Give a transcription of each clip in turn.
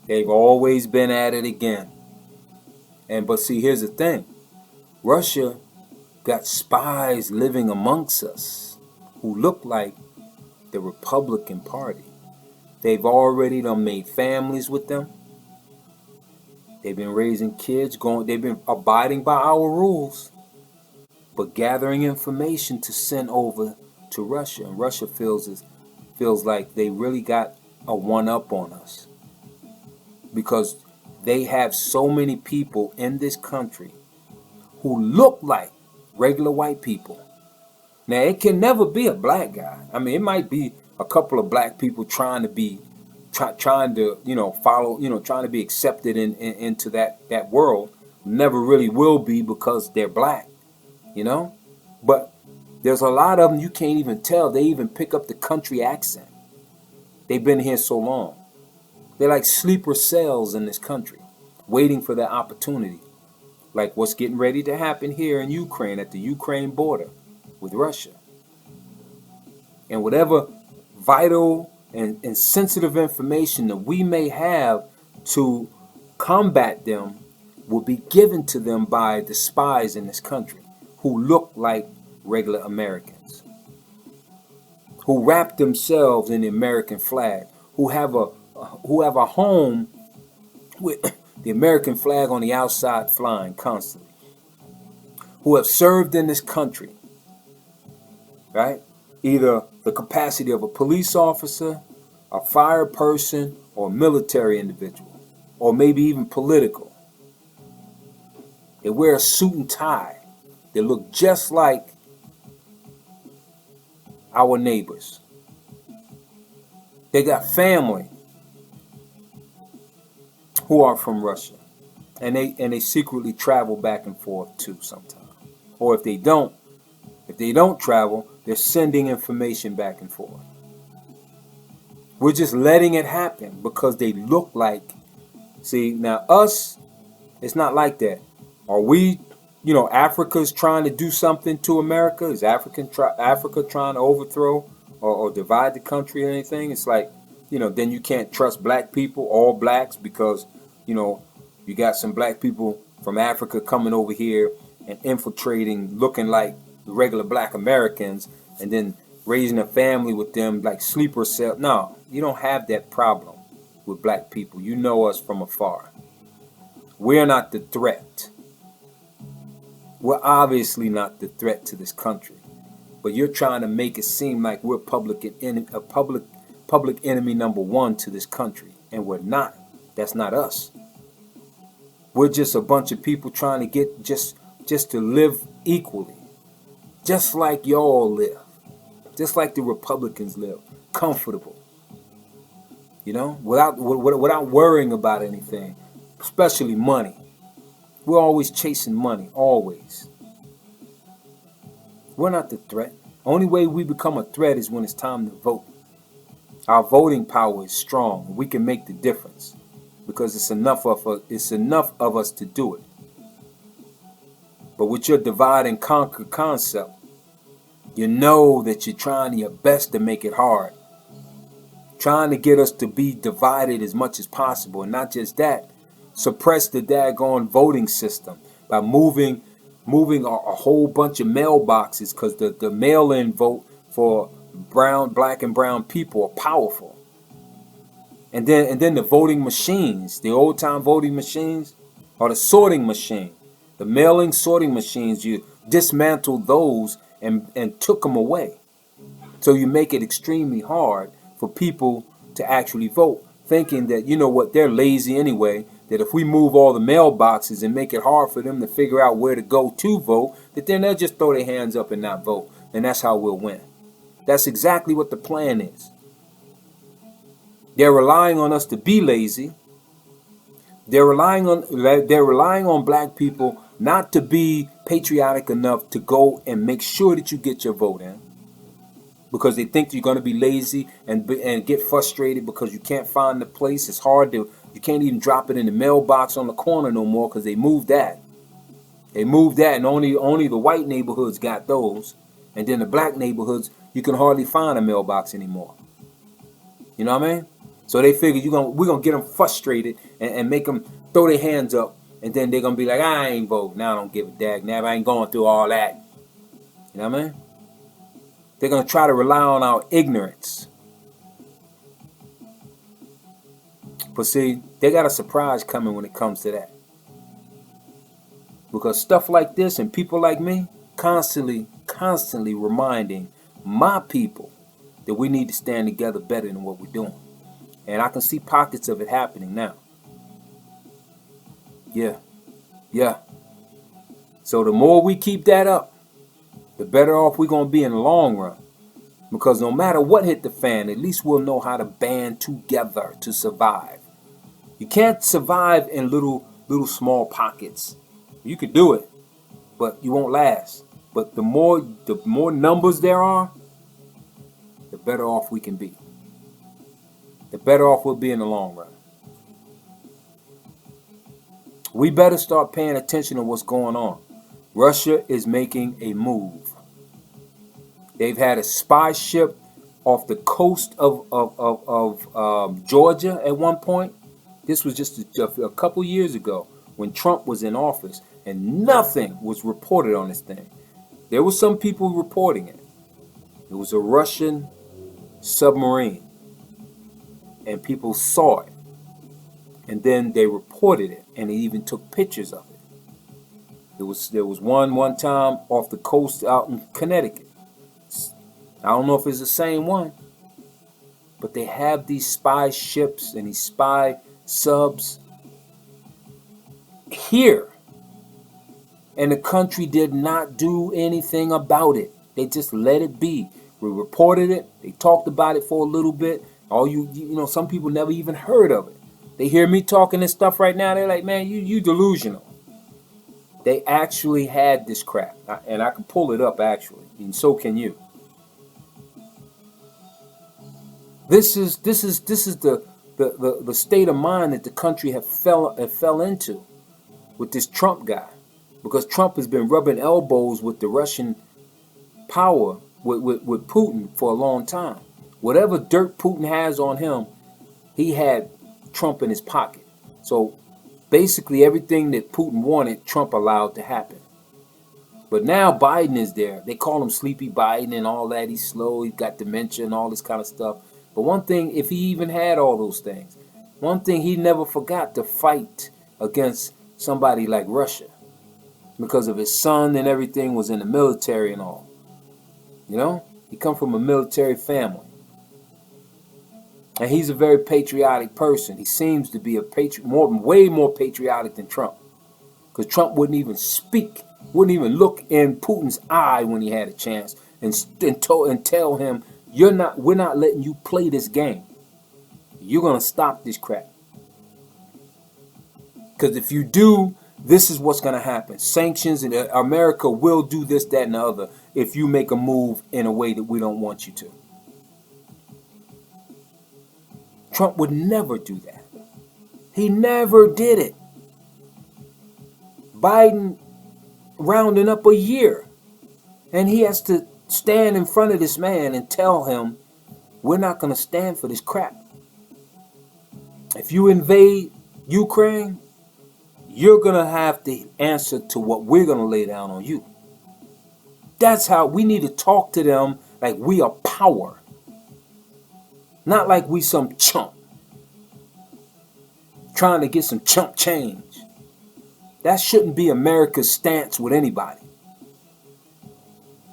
They've always been at it again. But see, here's the thing. Russia got spies living amongst us who look like the Republican Party. They've already done made families with them. They've been raising kids, they've been abiding by our rules, but gathering information to send over to Russia. And Russia feels like they really got a one-up on us because they have so many people in this country who look like regular white people. Now, it can never be a black guy. I mean, it might be a couple of black people trying to follow, trying to be accepted into that world. Never really will be because they're black, But there's a lot of them you can't even tell. They even pick up the country accent. They've been here so long. They're like sleeper cells in this country, waiting for their opportunity. Like what's getting ready to happen here in Ukraine at the Ukraine border with Russia. And whatever vital and sensitive information that we may have to combat them will be given to them by the spies in this country who look like regular Americans, who wrap themselves in the American flag, who have a home with the American flag on the outside flying constantly, who have served in this country, right? Either the capacity of a police officer, a fire person, or a military individual, or maybe even political. They wear a suit and tie. They look just like our neighbors. They got family who are from Russia, and they secretly travel back and forth too sometimes. Or if they don't travel, they're sending information back and forth. We're just letting it happen because they look like. See, now us, it's not like that. Are we, Africa's trying to do something to America? Is Africa trying to overthrow or divide the country or anything? It's like, then you can't trust black people, all blacks, because, you got some black people from Africa coming over here and infiltrating, looking like regular black Americans, and then raising a family with them like sleeper cell. No, you don't have that problem with black people. You know us from afar. We're not the threat. We're obviously not the threat to this country. But you're trying to make it seem like we're public enemy number one to this country. And we're not. That's not us. We're just a bunch of people trying to get just to live equally. Just like y'all live. Just like the Republicans live. Comfortable. Without worrying about anything. Especially money. We're always chasing money. Always. We're not the threat. Only way we become a threat is when it's time to vote. Our voting power is strong. We can make the difference. Because it's enough of us to do it. But with your divide and conquer concept, you know that you're trying your best to make it hard. Trying to get us to be divided as much as possible. And not just that, suppress the daggone voting system by moving a whole bunch of mailboxes, because the mail-in vote for black and brown people are powerful. And then the voting machines, the old time voting machines, or the sorting machine, the mailing sorting machines, you dismantle those and took them away. So you make it extremely hard for people to actually vote, thinking that, they're lazy anyway, that if we move all the mailboxes and make it hard for them to figure out where to go to vote, that then they'll just throw their hands up and not vote. And that's how we'll win. That's exactly what the plan is. They're relying on us to be lazy. They're relying on black people not to be patriotic enough to go and make sure that you get your vote in, because they think you're going to be lazy and get frustrated because you can't find the place. It's hard you can't even drop it in the mailbox on the corner no more because they moved that. They moved that, and only the white neighborhoods got those, and then the black neighborhoods you can hardly find a mailbox anymore. You know what I mean? So they figure we're gonna get them frustrated and make them throw their hands up, and then they're gonna be like, I ain't voting. Now I don't give a dag nab. I ain't going through all that. You know what I mean? They're gonna try to rely on our ignorance. But see, they got a surprise coming when it comes to that. Because stuff like this and people like me constantly reminding my people that we need to stand together better than what we're doing. And I can see pockets of it happening now. Yeah. So the more we keep that up, the better off we're going to be in the long run. Because no matter what hit the fan, at least we'll know how to band together to survive. You can't survive in little small pockets. You could do it, but you won't last. But the more numbers there are, the better off we can be. The better off we'll be in the long run. We better start paying attention to what's going on. Russia is making a move. They've had a spy ship off the coast of Georgia at one point. This was just a couple years ago when Trump was in office, and nothing was reported on this thing. There were some people reporting it. It was a Russian submarine, and people saw it. And then they reported it, and they even took pictures of it. There was one time off the coast out in Connecticut. I don't know if it's the same one, but they have these spy ships and these spy subs here, and the country did not do anything about it. They just let it be. We reported it. They talked about it for a little bit. Some people never even heard of it. They hear me talking this stuff right now. They're like, man, you delusional. They actually had this crap, and I can pull it up actually, and so can you. This is the state of mind that the country have fell into with this Trump guy, because Trump has been rubbing elbows with the Russian power with Putin for a long time. Whatever dirt Putin has on him, he had Trump in his pocket. So basically everything that Putin wanted, Trump allowed to happen. But now Biden is there. They call him Sleepy Biden and all that. He's slow. He's got dementia and all this kind of stuff. But one thing, if he even had all those things, one thing he never forgot to fight against somebody like Russia, because of his son and everything was in the military and all. You know, he come from a military family. And he's a very patriotic person. He seems to be way more patriotic than Trump. Because Trump wouldn't even speak, wouldn't even look in Putin's eye when he had a chance and tell him, we're not letting you play this game. You're going to stop this crap. Because if you do, this is what's going to happen. Sanctions, and America will do this, that, and the other if you make a move in a way that we don't want you to. Trump would never do that. He never did it. Biden rounding up a year, and he has to stand in front of this man and tell him, we're not going to stand for this crap. If you invade Ukraine, you're going to have to answer to what we're going to lay down on you. That's how we need to talk to them, like we are power. Not like we some chump trying to get some chump change. That shouldn't be America's stance with anybody.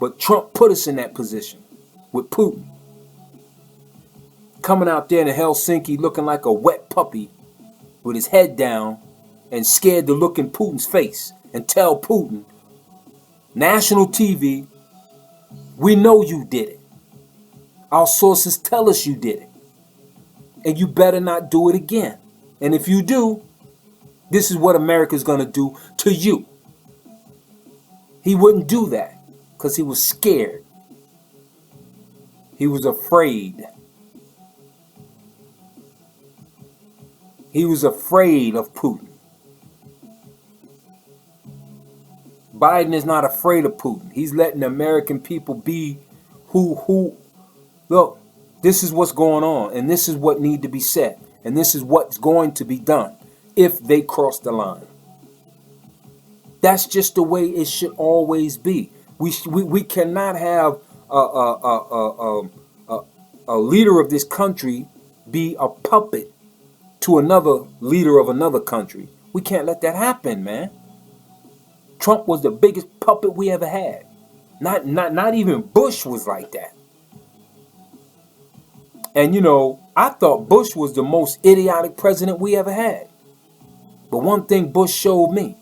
But Trump put us in that position with Putin. Coming out there in Helsinki looking like a wet puppy with his head down and scared to look in Putin's face and tell Putin, national TV, we know you did it. Our sources tell us you did it. And you better not do it again. And if you do, this is what America's going to do to you. He wouldn't do that because he was scared. He was afraid. He was afraid of Putin. Biden is not afraid of Putin. He's letting the American people be who. Look, This is what's going on, and this is what need to be said, and this is what's going to be done if they cross the line. That's just the way it should always be. We cannot have a leader of this country be a puppet to another leader of another country. We can't let that happen, man. Trump was the biggest puppet we ever had. Not even Bush was like that. And you know, I thought Bush was the most idiotic president we ever had. But one thing Bush showed me,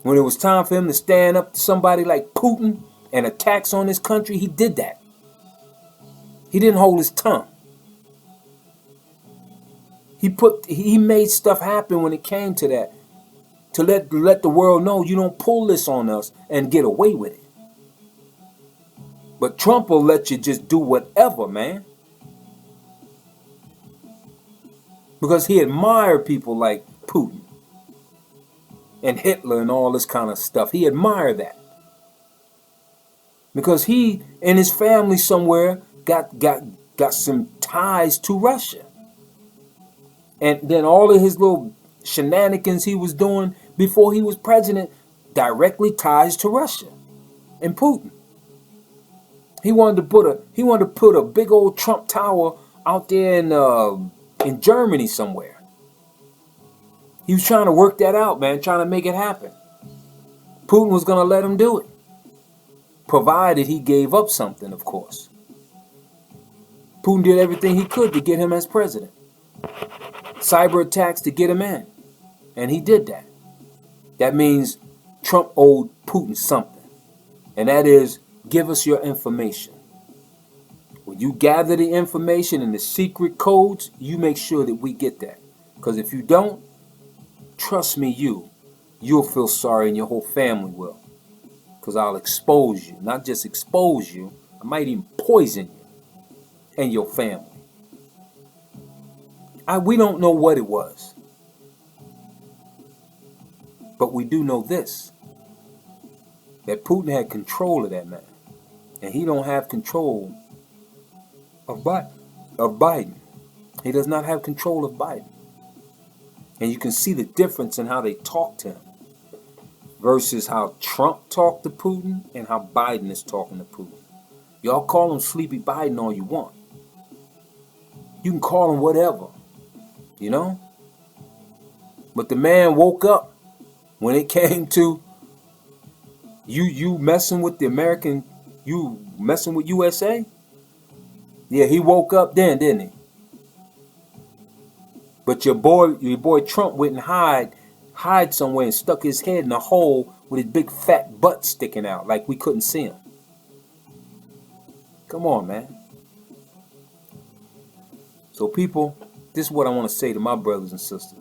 when it was time for him to stand up to somebody like Putin and attacks on his country, he did that. He didn't hold his tongue. He made stuff happen when it came to that, to let the world know you don't pull this on us and get away with it. But Trump will let you just do whatever, man. Because he admired people like Putin and Hitler and all this kind of stuff. He admired that. Because he and his family somewhere got some ties to Russia. And then all of his little shenanigans he was doing before he was president directly ties to Russia and Putin. He wanted to put a big old Trump Tower out there in Germany somewhere. He was trying to work that out, man, trying to make it happen. Putin was going to let him do it, provided he gave up something, of course. Putin did everything he could to get him as president. Cyber attacks to get him in, and he did that. That means Trump owed Putin something, and that is, give us your information. When you gather the information and the secret codes, you make sure that we get that. Because if you don't, trust me, you'll feel sorry and your whole family will. Because I'll expose you. Not just expose you, I might even poison you and your family. We don't know what it was. But we do know this, that Putin had control of that man. And he don't have control of Biden. He does not have control of Biden. And you can see the difference in how they talk to him versus how Trump talked to Putin and how Biden is talking to Putin. Y'all call him Sleepy Biden all you want. You can call him whatever, you know? But the man woke up when it came to you messing with the American, you messing with USA? Yeah, he woke up then, didn't he? But your boy Trump went and hide somewhere and stuck his head in a hole with his big fat butt sticking out like we couldn't see him. Come on, man. So people, this is what I want to say to my brothers and sisters.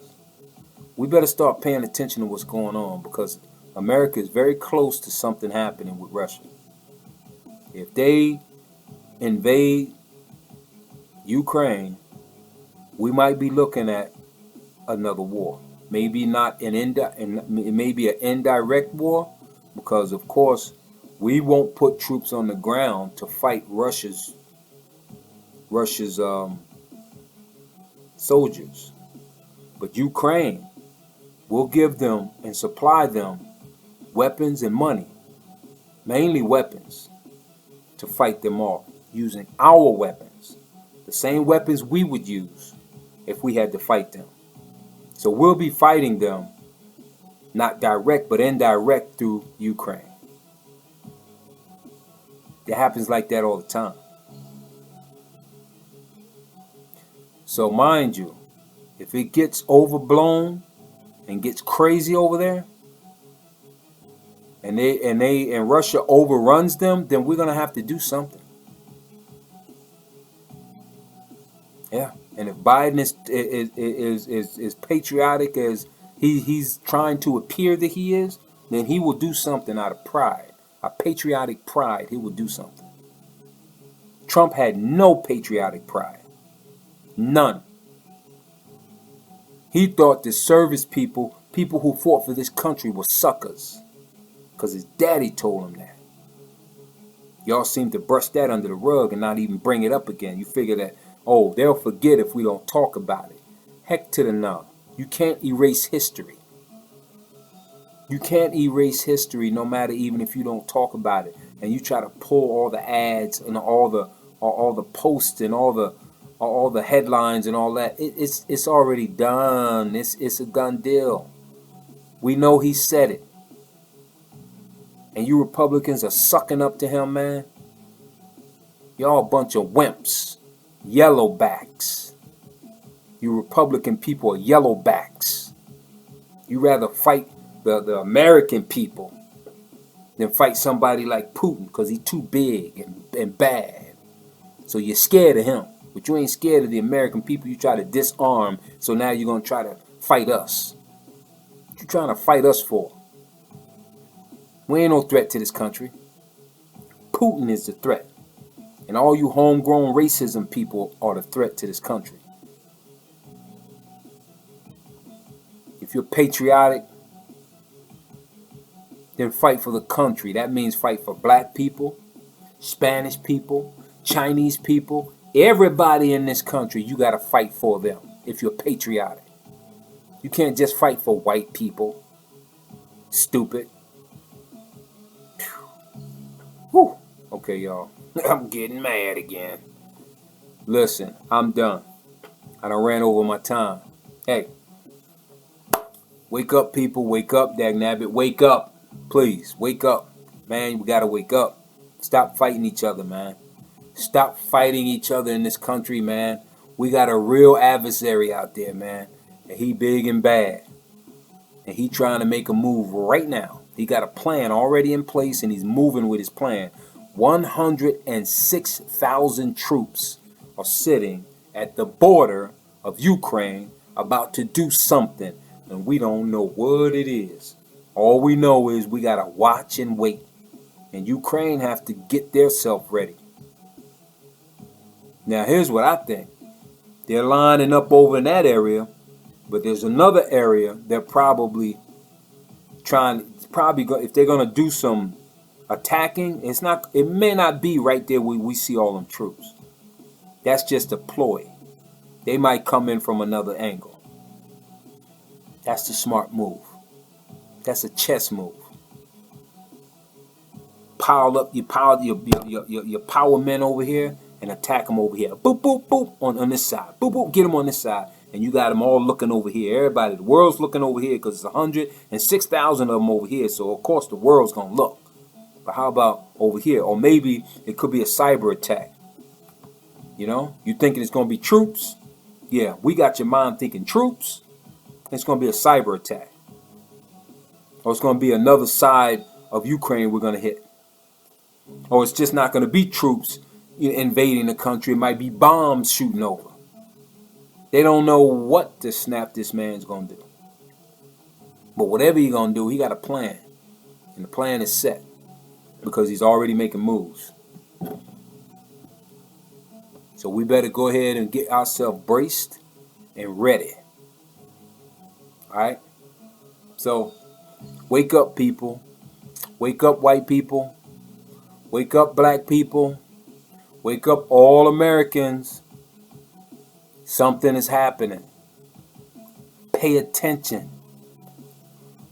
We better start paying attention to what's going on, because America is very close to something happening with Russia. If they invade Ukraine, we might be looking at another war. Maybe not maybe an indirect war, because of course we won't put troops on the ground to fight Russia's soldiers. But Ukraine will give them and supply them weapons and money, mainly weapons, to fight them off using our weapons, the same weapons we would use if we had to fight them. So we'll be fighting them, not direct but indirect, through Ukraine. It happens like that all the time. So mind you, if it gets overblown and gets crazy over there, and Russia overruns them, then we're gonna have to do something. Yeah, and if Biden is patriotic as he's trying to appear that he is, then he will do something out of pride, a patriotic pride. He will do something. Trump had no patriotic pride, none. He thought the service people who fought for this country, were suckers, because his daddy told him that. Y'all seem to brush that under the rug and not even bring it up again. You figure that, oh, they'll forget if we don't talk about it. Heck to the no. You can't erase history. You can't erase history no matter even if you don't talk about it. And you try to pull all the ads and all the posts and all the headlines and all that. It's already done. It's a done deal. We know he said it. And you Republicans are sucking up to him, man. Y'all a bunch of wimps. Yellowbacks. You Republican people are yellowbacks. You rather fight the American people than fight somebody like Putin because he's too big and bad. So you're scared of him. But you ain't scared of the American people you try to disarm, so now you're going to try to fight us. What you trying to fight us for? We ain't no threat to this country. Putin is the threat. And all you homegrown racism people are the threat to this country. If you're patriotic, then fight for the country. That means fight for black people, Spanish people, Chinese people. Everybody in this country, you got to fight for them if you're patriotic. You can't just fight for white people. Stupid. Whew. Okay, y'all. I'm getting mad again. Listen, I'm done. I done ran over my time. Hey, wake up, people. Wake up, dagnabbit. Wake up. Please, wake up. Man, we gotta wake up. Stop fighting each other, man. Stop fighting each other in this country, man. We got a real adversary out there, man. And he big and bad. And he trying to make a move right now. He got a plan already in place, and he's moving with his plan. 106,000 troops are sitting at the border of Ukraine about to do something, and we don't know what it is. All we know is we got to watch and wait, and Ukraine have to get their self ready. Now, here's what I think. They're lining up over in that area, but there's another area they're probably if they're going to do some attacking, it may not be right there where we see all them troops. That's just a ploy. They might come in from another angle. That's the smart move. That's a chess move. Pile up your power men over here and attack them over here. Boop, boop, boop on this side. Boop, boop, get them on this side. And you got them all looking over here. Everybody, the world's looking over here because it's 106,000 of them over here. So, of course, the world's going to look. But how about over here? Or maybe it could be a cyber attack. You know? You thinking it's going to be troops? Yeah, we got your mind thinking troops. It's going to be a cyber attack. Or it's going to be another side of Ukraine we're going to hit. Or it's just not going to be troops invading the country. It might be bombs shooting over. They don't know what the snap this man's going to do. But whatever he's going to do, he got a plan. And the plan is set. Because he's already making moves. So we better go ahead and get ourselves braced and ready. Alright? So, wake up, people. Wake up, white people. Wake up, black people. Wake up, all Americans. Something is happening. Pay attention.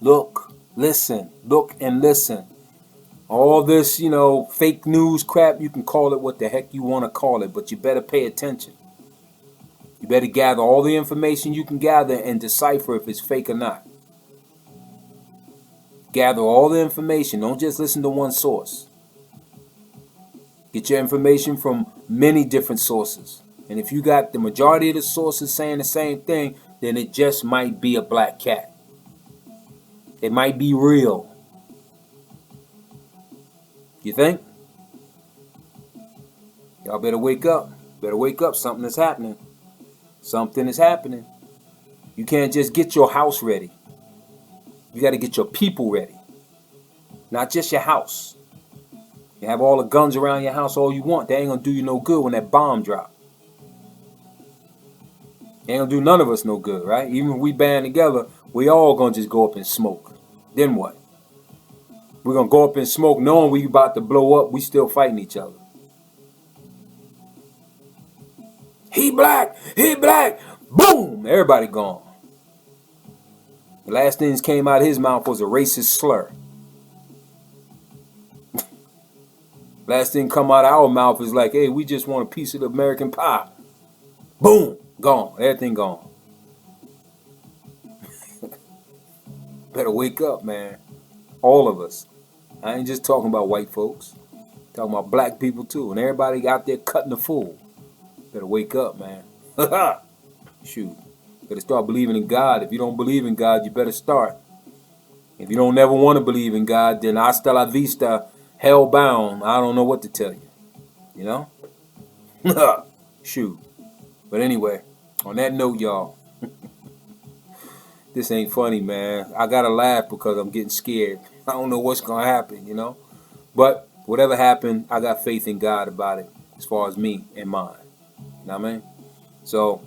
Look, listen, look and listen. All this, fake news crap, you can call it what the heck you want to call it, but you better pay attention. You better gather all the information you can gather and decipher if it's fake or not. Gather all the information. Don't just listen to one source. Get your information from many different sources. And if you got the majority of the sources saying the same thing, then it just might be a black cat. It might be real. You think? Y'all better wake up. Better wake up. Something is happening. Something is happening. You can't just get your house ready. You got to get your people ready. Not just your house. You have all the guns around your house all you want. They ain't going to do you no good when that bomb drop. Ain't going to do none of us no good, right? Even if we band together, we all going to just go up in smoke. Then what? We're going to go up in smoke knowing we about to blow up. We still fighting each other. He black. He black. Boom. Everybody gone. The last things came out of his mouth was a racist slur. Last thing come out of our mouth is like, hey, we just want a piece of the American pie. Boom. Gone. Everything gone. Better wake up, man. All of us. I ain't just talking about white folks. I'm talking about black people too. And everybody out there cutting the fool. Better wake up, man. Shoot. Better start believing in God. If you don't believe in God, you better start. If you don't ever want to believe in God, then hasta la vista, hellbound. I don't know what to tell you. You know? Shoot. But anyway, on that note, y'all, this ain't funny, man. I gotta laugh because I'm getting scared. I don't know what's gonna happen, you know? But whatever happened, I got faith in God about it as far as me and mine. You know what I mean? So,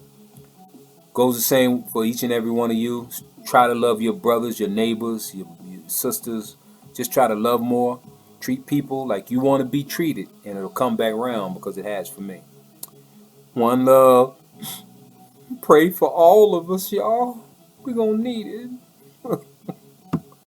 goes the same for each and every one of you. Try to love your brothers, your neighbors, your sisters. Just try to love more. Treat people like you want to be treated, and it'll come back around because it has for me. One love. Pray for all of us, y'all. We're gonna need it.